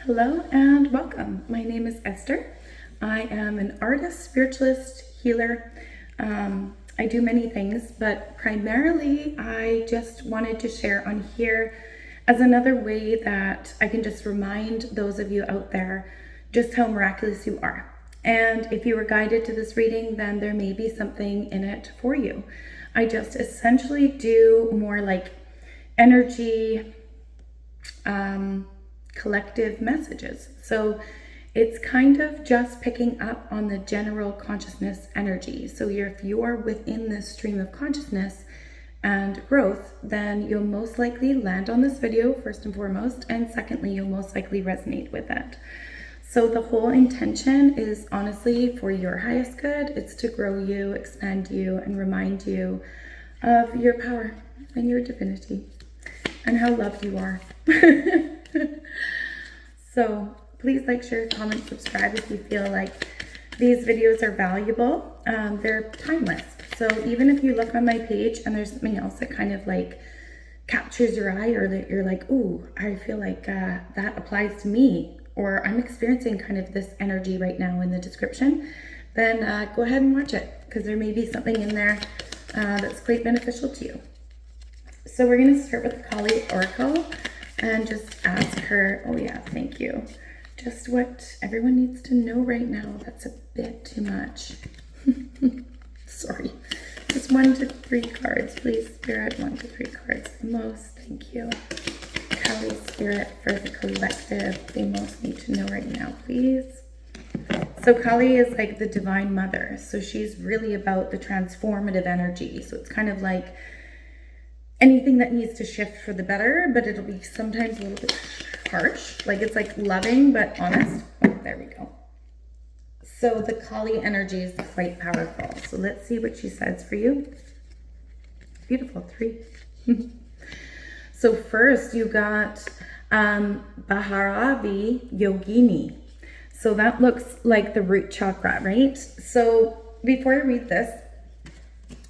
Hello and welcome. My name is Esther. I am an artist, spiritualist, healer. I do many things, but primarily I just wanted to share on here as another way that I can just remind those of you out there just how miraculous you are. And if you were guided to this reading, then there may be something in it for you. I just essentially do more like energy, collective messages. So it's kind of just picking up on the general consciousness energy. So if you are within this stream of consciousness and growth, then you'll most likely land on this video first and foremost, and secondly, you'll most likely resonate with it. So the whole intention is honestly for your highest good. It's to grow you, expand you, and remind you of your power and your divinity and how loved you are. So please like, share, comment, subscribe if you feel like these videos are valuable. They're timeless. So even if you look on my page and there's something else that kind of like captures your eye, or that you're like, ooh, I feel like that applies to me, or I'm experiencing kind of this energy right now in the description, then go ahead and watch it, because there may be something in there that's quite beneficial to you. So we're going to start with the Kali Oracle and just ask her, oh yeah, thank you, just what everyone needs to know right now. That's a bit too much. Sorry. Just 1 to 3 cards, please, Spirit. 1 to 3 cards the most. Thank you. Kali Spirit for the collective. They most need to know right now, please. So Kali is like the divine mother. So she's really about the transformative energy. So it's kind of like anything that needs to shift for the better, but it'll be sometimes a little bit harsh. Like it's like loving, but honest. Oh, there we go. So the Kali energy is quite powerful. So let's see what she says for you. Beautiful, 3. So first you got Bhairavi Yogini. So that looks like the root chakra, right? So before I read this,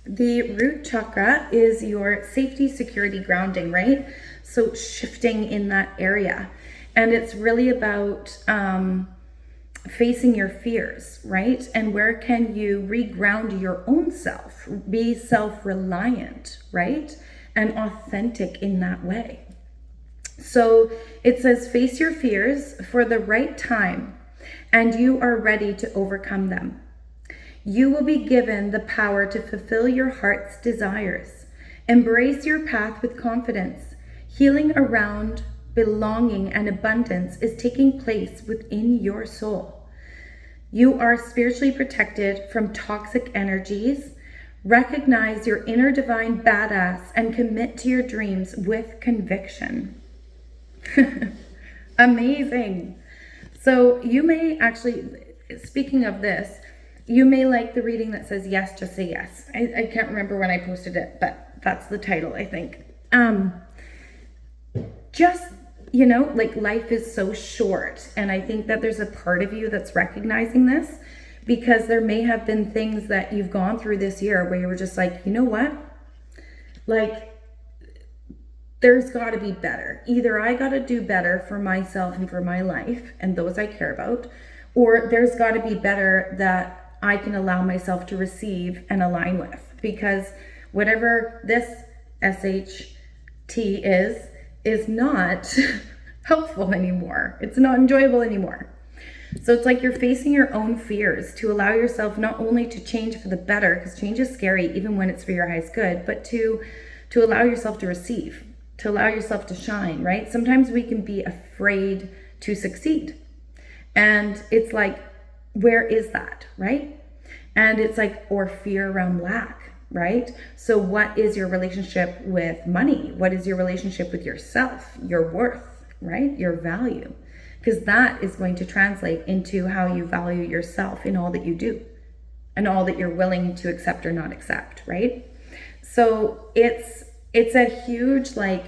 the root chakra is your safety, security, grounding, right? So shifting in that area. And it's really about facing your fears, right? And where can you reground your own self, be self-reliant, right? And authentic in that way. So it says, face your fears for the right time, and you are ready to overcome them. You will be given the power to fulfill your heart's desires. Embrace your path with confidence. Healing around belonging and abundance is taking place within your soul. You are spiritually protected from toxic energies. Recognize your inner divine badass and commit to your dreams with conviction. Amazing. So you may actually, speaking of this, you may like the reading that says, yes, just say yes. I can't remember when I posted it, but that's the title, I think. Just, you know, like life is so short. And I think that there's a part of you that's recognizing this, because there may have been things that you've gone through this year where you were just like, you know what? Like, there's got to be better. Either I got to do better for myself and for my life and those I care about, or there's got to be better that I can allow myself to receive and align with, because whatever this SHT is not helpful anymore. It's not enjoyable anymore. So it's like you're facing your own fears to allow yourself not only to change for the better, because change is scary even when it's for your highest good, but to allow yourself to receive, to allow yourself to shine, right? Sometimes we can be afraid to succeed. And it's like, where is that, right? And it's like, or fear around lack, right? So what is your relationship with money? What is your relationship with yourself, your worth, right? Your value, because that is going to translate into how you value yourself in all that you do and all that you're willing to accept or not accept, right? So it's a huge like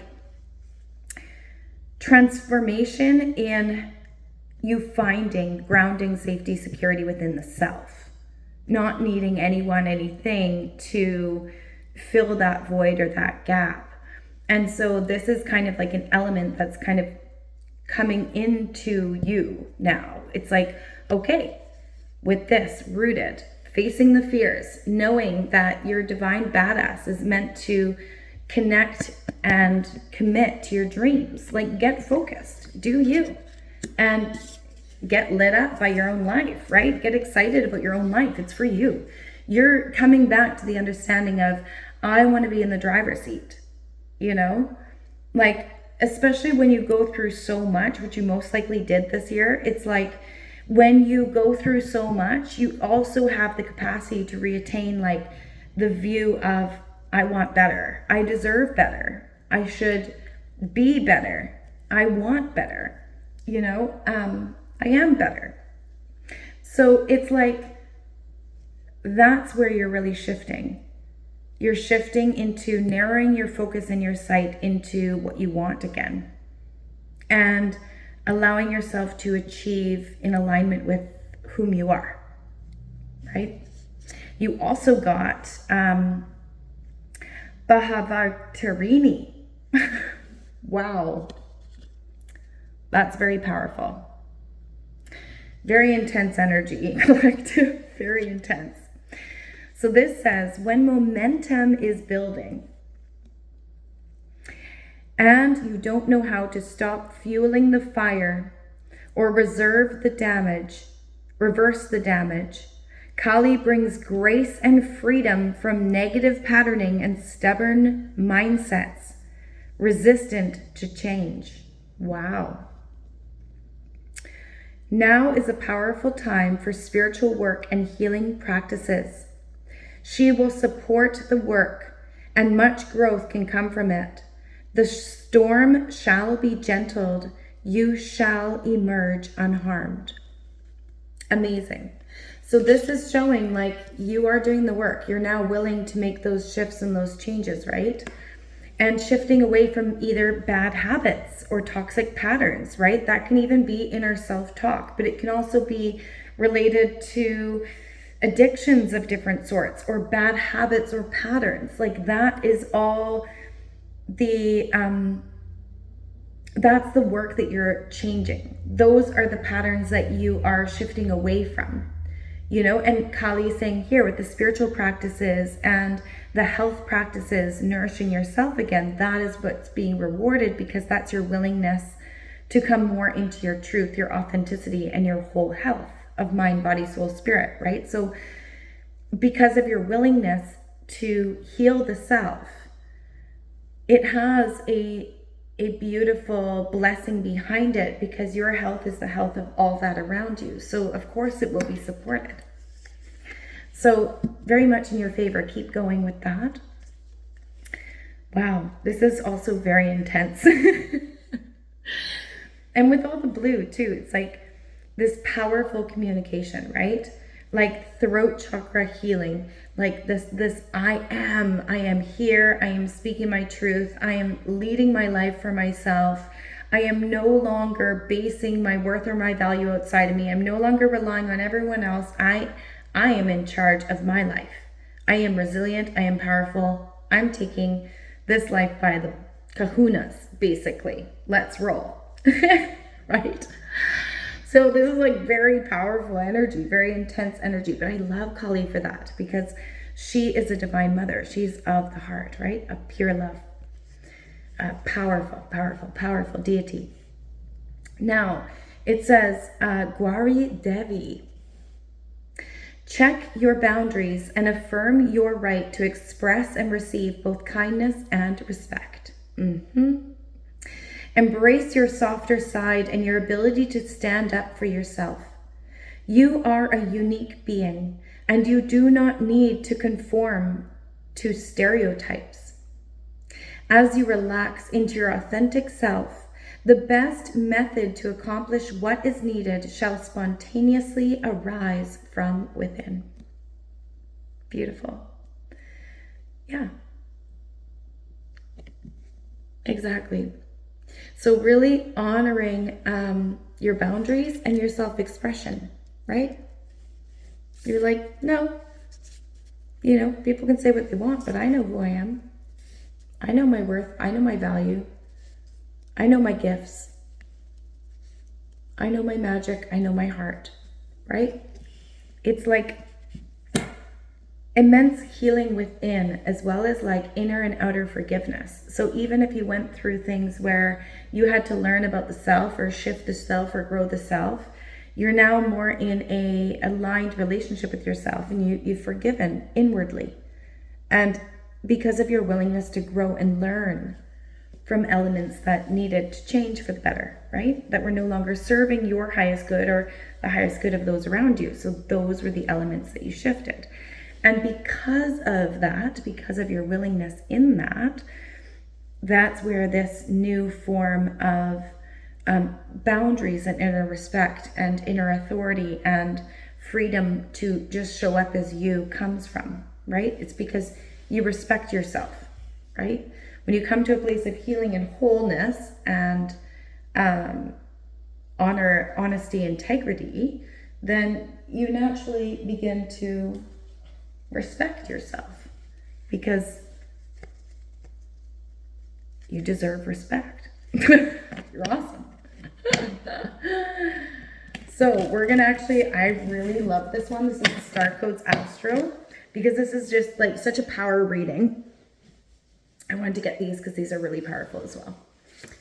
transformation in you finding grounding, safety, security within the self, not needing anyone, anything to fill that void or that gap. And so this is kind of like an element that's kind of coming into you now. It's like, okay, with this rooted, facing the fears, knowing that your divine badass is meant to connect and commit to your dreams. Like, get focused, do you, and get lit up by your own life, right? Get excited about your own life. It's for you. You're coming back to the understanding of, I want to be in the driver's seat, you know? Like, especially when you go through so much, which you most likely did this year, it's like, when you go through so much, you also have the capacity to retain like the view of, I want better. I deserve better. I should be better. I want better. You know, I am better. So it's like, that's where you're really shifting. You're shifting into narrowing your focus and your sight into what you want again. And allowing yourself to achieve in alignment with whom you are, right? You also got Bahavattarini. Wow. That's very powerful. Very intense energy, collective, very intense. So this says, when momentum is building and you don't know how to stop fueling the fire or reverse the damage, Kali brings grace and freedom from negative patterning and stubborn mindsets, resistant to change. Wow. Now is a powerful time for spiritual work and healing practices. She will support the work, and much growth can come from it. The storm shall be gentled. You shall emerge unharmed. Amazing. So this is showing like you are doing the work. You're now willing to make those shifts and those changes, right? And shifting away from either bad habits or toxic patterns, right? That can even be inner self-talk, but it can also be related to addictions of different sorts or bad habits or patterns. Like that is all the, that's the work that you're changing. Those are the patterns that you are shifting away from, you know, and Kali is saying here with the spiritual practices and the health practices, nourishing yourself again, that is what's being rewarded because that's your willingness to come more into your truth, your authenticity, and your whole health of mind, body, soul, spirit, right? So because of your willingness to heal the self, it has a beautiful blessing behind it because your health is the health of all that around you. So of course it will be supported. So very much in your favor. Keep going with that. Wow, this is also very intense. And with all the blue too, it's like this powerful communication, right? Like throat chakra healing, like this I am here, I am speaking my truth, I am leading my life for myself. I am no longer basing my worth or my value outside of me. I'm no longer relying on everyone else. I am in charge of my life. I am resilient, I am powerful. I'm taking this life by the kahunas, basically. Let's roll, right? So this is like very powerful energy, very intense energy. But I love Kali for that because she is a divine mother. She's of the heart, right? Of pure love. Powerful, powerful, powerful deity. Now, it says, Gauri Devi. Check your boundaries and affirm your right to express and receive both kindness and respect. Embrace your softer side and your ability to stand up for yourself. You are a unique being, and you do not need to conform to stereotypes. As you relax into your authentic self, the best method to accomplish what is needed shall spontaneously arise from within. Beautiful. Yeah. Exactly. So really honoring your boundaries and your self-expression, right? You're like, no, you know, people can say what they want, but I know who I am. I know my worth. I know my value. I know my gifts. I know my magic. I know my heart, right? It's like immense healing within, as well as like inner and outer forgiveness. So even if you went through things where you had to learn about the self or shift the self or grow the self, you're now more in a aligned relationship with yourself, and you've forgiven inwardly. And because of your willingness to grow and learn from elements that needed to change for the better, right? That were no longer serving your highest good or the highest good of those around you. So those were the elements that you shifted. And because of that, because of your willingness in that, that's where this new form of boundaries and inner respect and inner authority and freedom to just show up as you comes from, right? It's because you respect yourself, right? When you come to a place of healing and wholeness and honor, honesty, integrity, then you naturally begin to respect yourself because you deserve respect. You're awesome. So we're gonna I really love this one. This is the Star Codes Astro, because this is just like such a power reading. I wanted to get these because these are really powerful as well.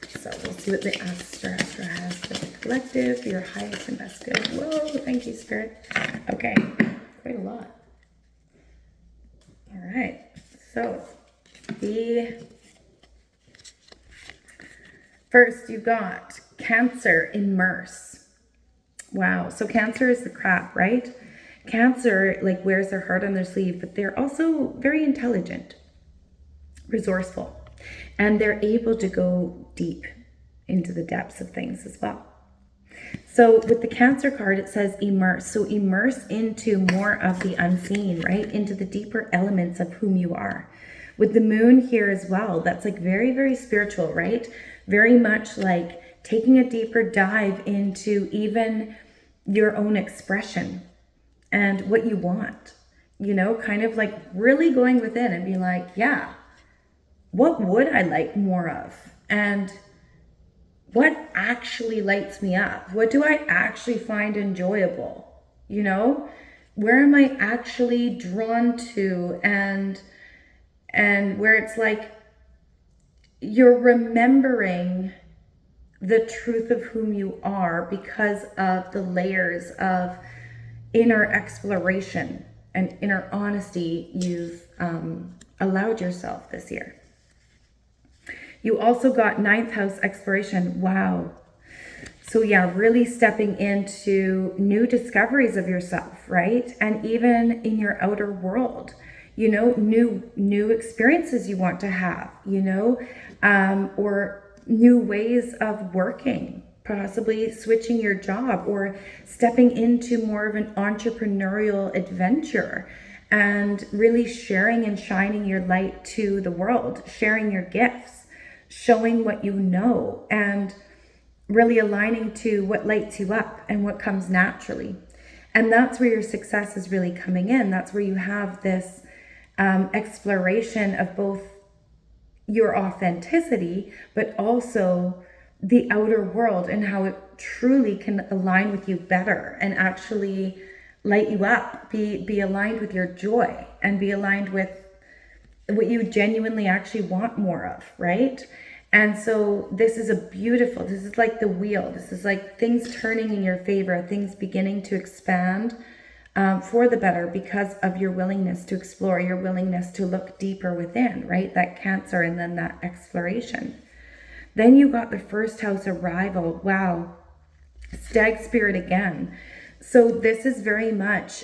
So we'll see what the Astro has for the collective, your highest and best good. Whoa, thank you, Spirit. Okay, quite a lot. All right, so the first you got Cancer, immerse. Wow, so Cancer is the crap, right? Cancer like wears their heart on their sleeve, but they're also very intelligent, resourceful, and they're able to go deep into the depths of things as well. So with the Cancer card, it says immerse. So immerse into more of the unseen, right? Into the deeper elements of whom you are. With the moon here as well, that's like very, very spiritual, right? Very much like taking a deeper dive into even your own expression and what you want, you know, kind of like really going within and be like, yeah, what would I like more of? And what actually lights me up? What do I actually find enjoyable? You know, where am I actually drawn to? And where it's like you're remembering the truth of whom you are because of the layers of inner exploration and inner honesty you've allowed yourself this year. You also got 9th house exploration. Wow. So yeah, really stepping into new discoveries of yourself, right? And even in your outer world, you know, new experiences you want to have, you know, or new ways of working, possibly switching your job or stepping into more of an entrepreneurial adventure and really sharing and shining your light to the world, sharing your gifts, showing what you know, and really aligning to what lights you up and what comes naturally. And that's where your success is really coming in. That's where you have this exploration of both your authenticity, but also the outer world and how it truly can align with you better and actually light you up, be aligned with your joy and be aligned with what you genuinely actually want more of, right? And so this is this is like the wheel. This is like things turning in your favor, things beginning to expand for the better because of your willingness to explore, your willingness to look deeper within, right? That Cancer and then that exploration. Then you got the 1st house arrival. Wow. Stag spirit again. So this is very much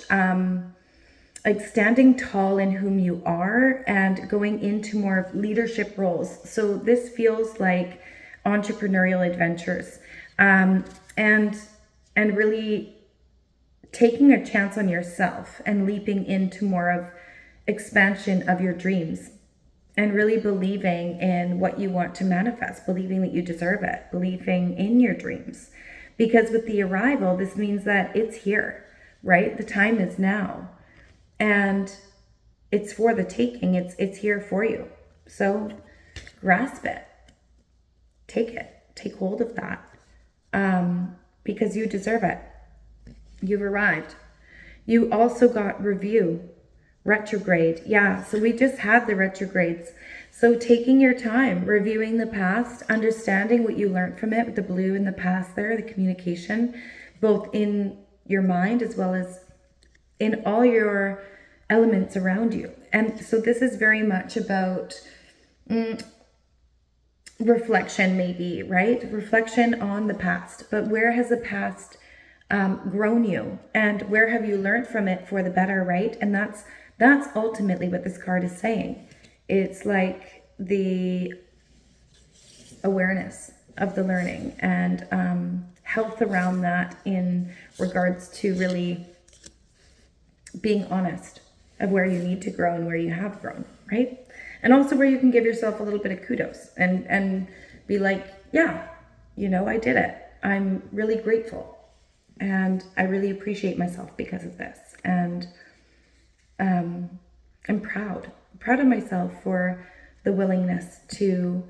like standing tall in whom you are and going into more of leadership roles. So this feels like entrepreneurial adventures and really taking a chance on yourself and leaping into more of expansion of your dreams and really believing in what you want to manifest, believing that you deserve it, believing in your dreams. Because with the arrival, this means that it's here, right? The time is now. And it's for the taking. It's here for you. So grasp it. Take it. Take hold of that. because you deserve it. You've arrived. You also got review, retrograde. Yeah, so we just had the retrogrades. So taking your time, reviewing the past, understanding what you learned from it with the blue in the past there, the communication, both in your mind as well as in all your elements around you. And so this is very much about reflection, maybe, right? Reflection on the past. But where has the past grown you? And where have you learned from it for the better, right? And that's ultimately what this card is saying. It's like the awareness of the learning and health around that in regards to really being honest of where you need to grow and where you have grown, right? And also where you can give yourself a little bit of kudos and be like, yeah, you know, I did it. I'm really grateful and I really appreciate myself because of this. And I'm proud of myself for the willingness to,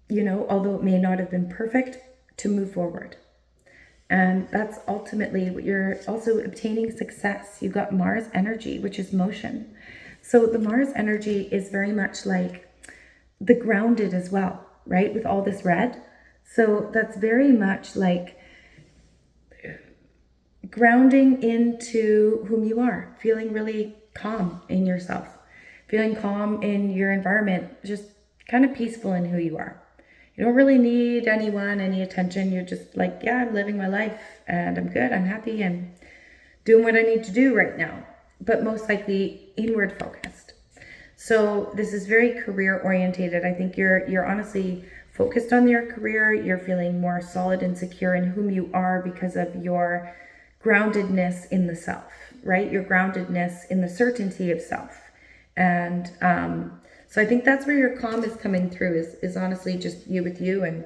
you know, although it may not have been perfect, to move forward. And that's ultimately what you're also obtaining success. You got Mars energy, which is motion. So the Mars energy is very much like the grounded as well, right? With all this red. So that's very much like grounding into whom you are, feeling really calm in yourself, feeling calm in your environment, just kind of peaceful in who you are. You don't really need anyone, any attention. You're just like, yeah, I'm living my life and I'm good. I'm happy. I'm doing what I need to do right now, but most likely inward focused. So this is very career orientated. I think you're honestly focused on your career. You're feeling more solid and secure in whom you are because of your groundedness in the self, right? Your groundedness in the certainty of self. And so I think that's where your calm is coming through, is honestly just you with you and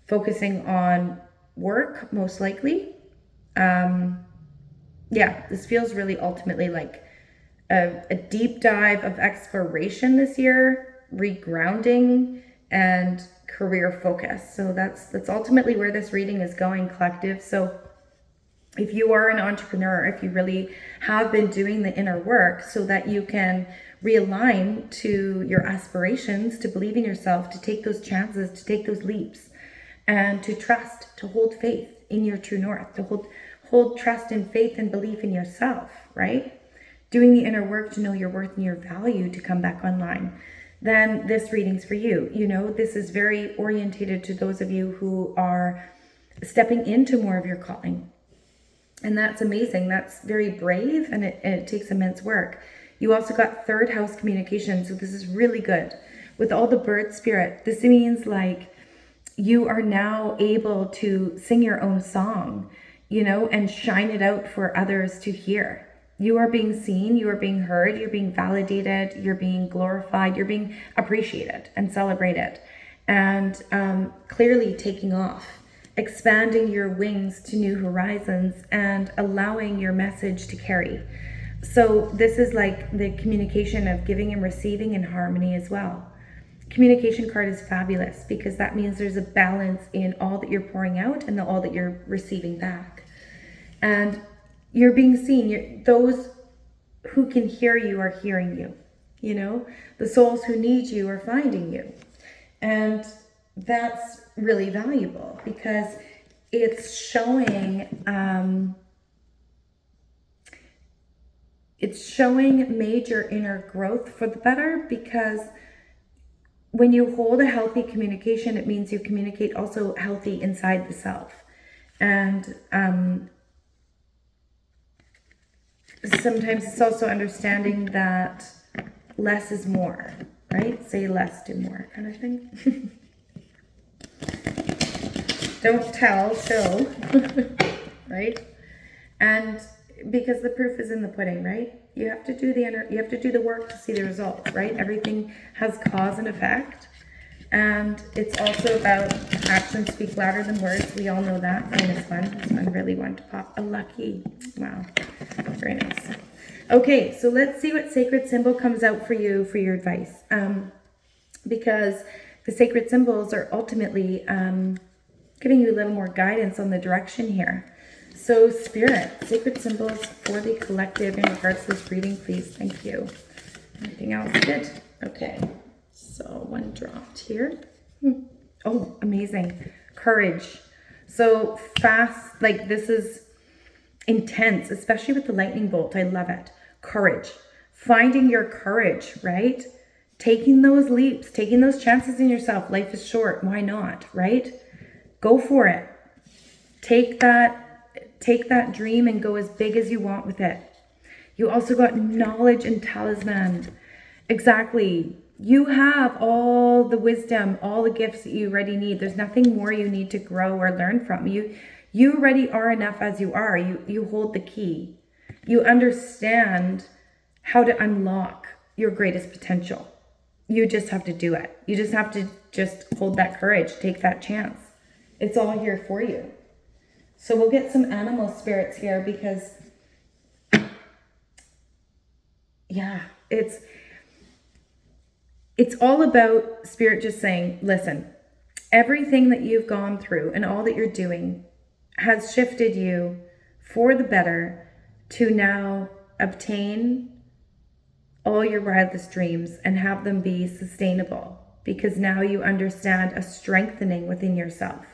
focusing on work, most likely. Yeah, this feels really ultimately like a deep dive of exploration this year, regrounding, and career focus. So that's ultimately where this reading is going, collective. So if you are an entrepreneur, if you really have been doing the inner work so that you can realign to your aspirations, to believe in yourself, to take those chances, to take those leaps, and to trust, to hold faith in your true north, to hold trust and faith and belief in yourself, right? Doing the inner work to know your worth and your value to come back online, then this reading's for you. You know, this is very orientated to those of you who are stepping into more of your calling. And that's amazing. That's very brave, and it takes immense work. You also got third house communication. So this is really good. With all the bird spirit, this means like you are now able to sing your own song, you know, and shine it out for others to hear. You are being seen, you are being heard, you're being validated, you're being glorified, you're being appreciated and celebrated. And clearly taking off, expanding your wings to new horizons and allowing your message to carry. So this is like the communication of giving and receiving in harmony as well. Communication card is fabulous because that means there's a balance in all that you're pouring out and all that you're receiving back. And you're being seen. Those who can hear you are hearing you. You know, the souls who need you are finding you. And that's really valuable because it's showing major inner growth for the better, because when you hold a healthy communication, it means you communicate also healthy inside the self. And sometimes it's also understanding that less is more, right? Say less, do more kind of thing. Don't tell, show, right? And because the proof is in the pudding, right? You have to do the work to see the results, right? Everything has cause and effect. And it's also about actions speak louder than words. We all know that. And this one really wanted to pop a lucky. Wow. Very nice. Okay, so let's see what sacred symbol comes out for you for your advice. Because the sacred symbols are ultimately giving you a little more guidance on the direction here. So Spirit, sacred symbols for the collective in regards to this reading, please. Thank you. Anything else? Good. Okay. So one dropped here. Oh, amazing. Courage. So fast, like this is intense, especially with the lightning bolt. I love it. Courage. Finding your courage, right? Taking those leaps, taking those chances in yourself. Life is short. Why not, right? Go for it. Take that dream and go as big as you want with it. You also got knowledge and talisman. Exactly. You have all the wisdom, all the gifts that you already need. There's nothing more you need to grow or learn from. You already are enough as you are. You hold the key. You understand how to unlock your greatest potential. You just have to do it. You just have to just hold that courage, take that chance. It's all here for you. So we'll get some animal spirits here because, yeah, it's all about Spirit just saying, listen, everything that you've gone through and all that you're doing has shifted you for the better to now obtain all your wildest dreams and have them be sustainable, because now you understand a strengthening within yourself.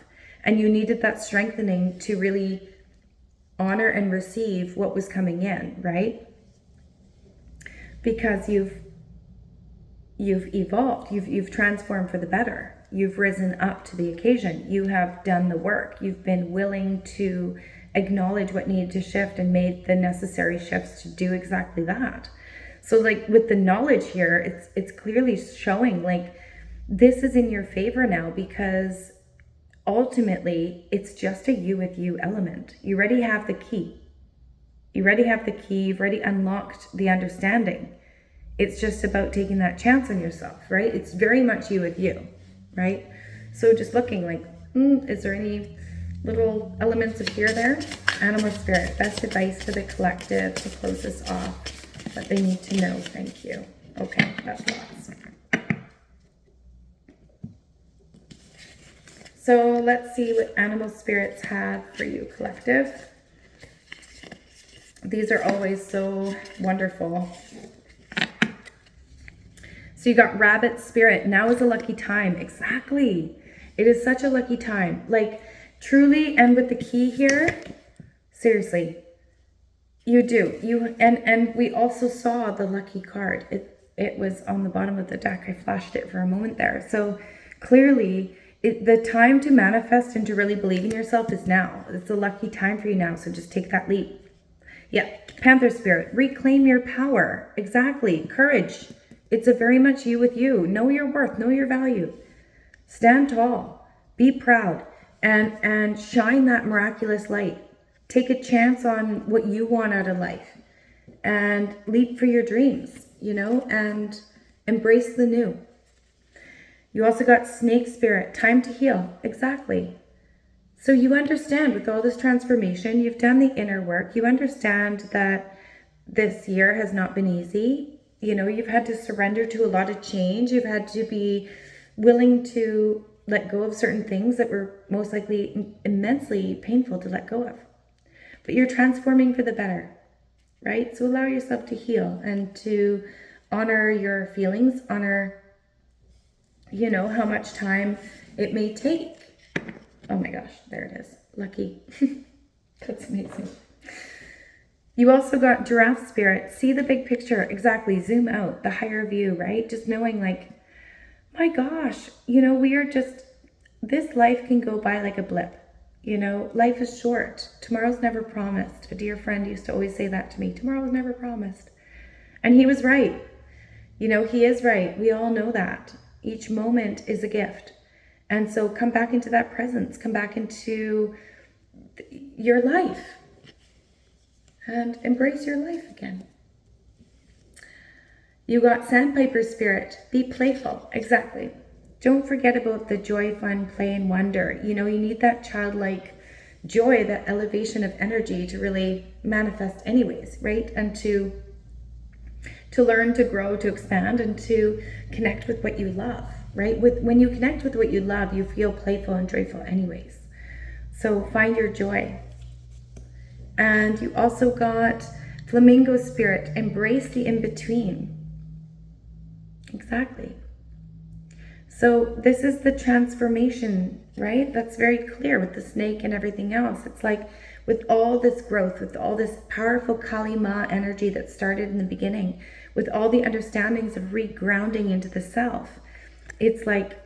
And you needed that strengthening to really honor and receive what was coming in, right? Because you've evolved, you've transformed for the better. You've risen up to the occasion. You have done the work. You've been willing to acknowledge what needed to shift and made the necessary shifts to do exactly that. So like with the knowledge here, it's clearly showing like this is in your favor now, because ultimately it's just a you with you element. You already have the key. You've already unlocked the understanding. It's just about taking that chance on yourself, right? It's very much you with you, right? So just looking like, is there any little elements of fear there? Animal spirit, best advice for the collective to close this off. What they need to know. Thank you. Okay, that's lots. So let's see what animal spirits have for you, collective. These are always so wonderful. So you got rabbit spirit. Now is a lucky time. Exactly. It is such a lucky time. Like truly, and with the key here, seriously, you do. And we also saw the lucky card. It was on the bottom of the deck. I flashed it for a moment there. So clearly, the time to manifest and to really believe in yourself is now. It's a lucky time for you now. So just take that leap. Yeah. Panther spirit. Reclaim your power. Exactly. Courage. It's a very much you with you. Know your worth. Know your value. Stand tall. Be proud. And shine that miraculous light. Take a chance on what you want out of life. And leap for your dreams, and embrace the new. You also got snake spirit. Time to heal. Exactly. So you understand with all this transformation, you've done the inner work. You understand that this year has not been easy. You've had to surrender to a lot of change. You've had to be willing to let go of certain things that were most likely immensely painful to let go of. But you're transforming for the better, right? So allow yourself to heal and to honor your feelings, honor, how much time it may take. Oh my gosh, there it is. Lucky. That's amazing. You also got giraffe spirit. See the big picture. Exactly. Zoom out. The higher view, right? Just knowing like, my gosh, we are just, this life can go by like a blip. Life is short. Tomorrow's never promised. A dear friend used to always say that to me. Tomorrow's never promised. And he was right. He is right. We all know that. Each moment is a gift. And so come back into that presence. Come back into your life. And embrace your life again. You got sandpiper spirit. Be playful. Exactly. Don't forget about the joy, fun, play, and wonder. You need that childlike joy, that elevation of energy to really manifest anyways, right? And to learn, to grow, to expand, and to connect with what you love, right? When you connect with what you love, you feel playful and joyful anyways. So find your joy. And you also got flamingo spirit, embrace the in-between. Exactly. So this is the transformation, right? That's very clear with the snake and everything else. It's like with all this growth, with all this powerful Kali Ma energy that started in the beginning, with all the understandings of regrounding into the self, it's like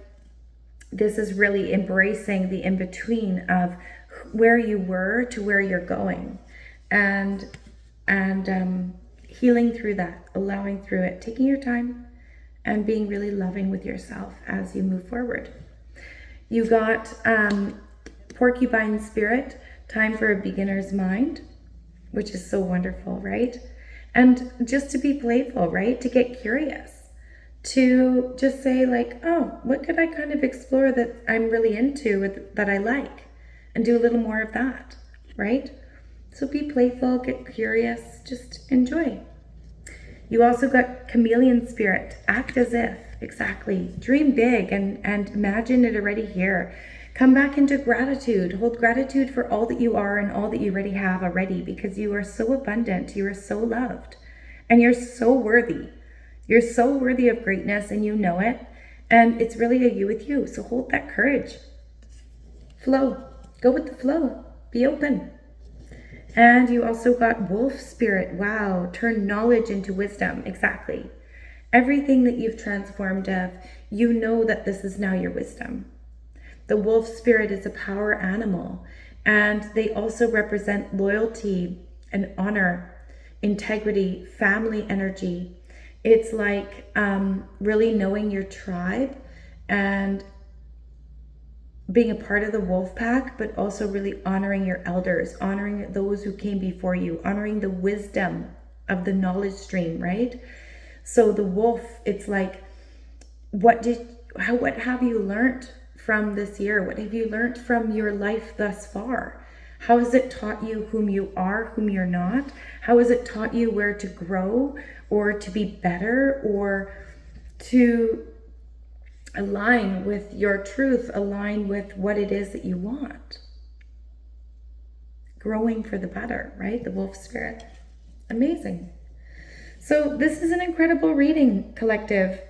this is really embracing the in-between of where you were to where you're going, and healing through that, allowing through it, taking your time, and being really loving with yourself as you move forward. You got porcupine spirit, time for a beginner's mind, which is so wonderful, right? And just to be playful, right? To get curious, to just say like, oh, what could I kind of explore that I'm really into, that I like, and do a little more of that, right? So be playful, get curious, just enjoy. You also got chameleon spirit, act as if, exactly. Dream big and imagine it already here. Come back into gratitude. Hold gratitude for all that you are and all that you already have already, because you are so abundant, you are so loved, and you're so worthy. You're so worthy of greatness, and you know it. And it's really a you with you. So hold that courage. Flow. Go with the flow. Be open. And you also got wolf spirit. Wow. Turn knowledge into wisdom. Exactly. Everything that you've transformed of, you know that this is now your wisdom. The wolf spirit is a power animal, and they also represent loyalty and honor, integrity, family energy. It's like really knowing your tribe and being a part of the wolf pack, but also really honoring your elders, honoring those who came before you, honoring the wisdom of the knowledge stream, right? So the wolf, it's like, what have you learned from this year? What have you learned from your life thus far? How has it taught you whom you are, whom you're not? How has it taught you where to grow or to be better or to align with your truth, align with what it is that you want? Growing for the better, right? The wolf spirit. Amazing. So this is an incredible reading, collective.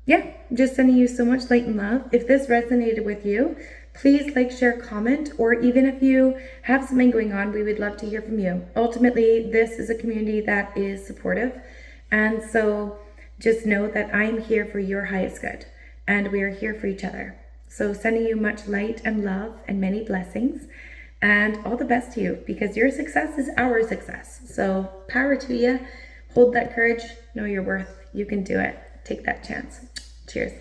Yeah, just sending you so much light and love. If this resonated with you, please like, share, comment, or even if you have something going on, we would love to hear from you. Ultimately, this is a community that is supportive. And so just know that I'm here for your highest good, and we are here for each other. So sending you much light and love and many blessings, and all the best to you, because your success is our success. So power to you. Hold that courage. Know your worth. You can do it. Take that chance. Cheers.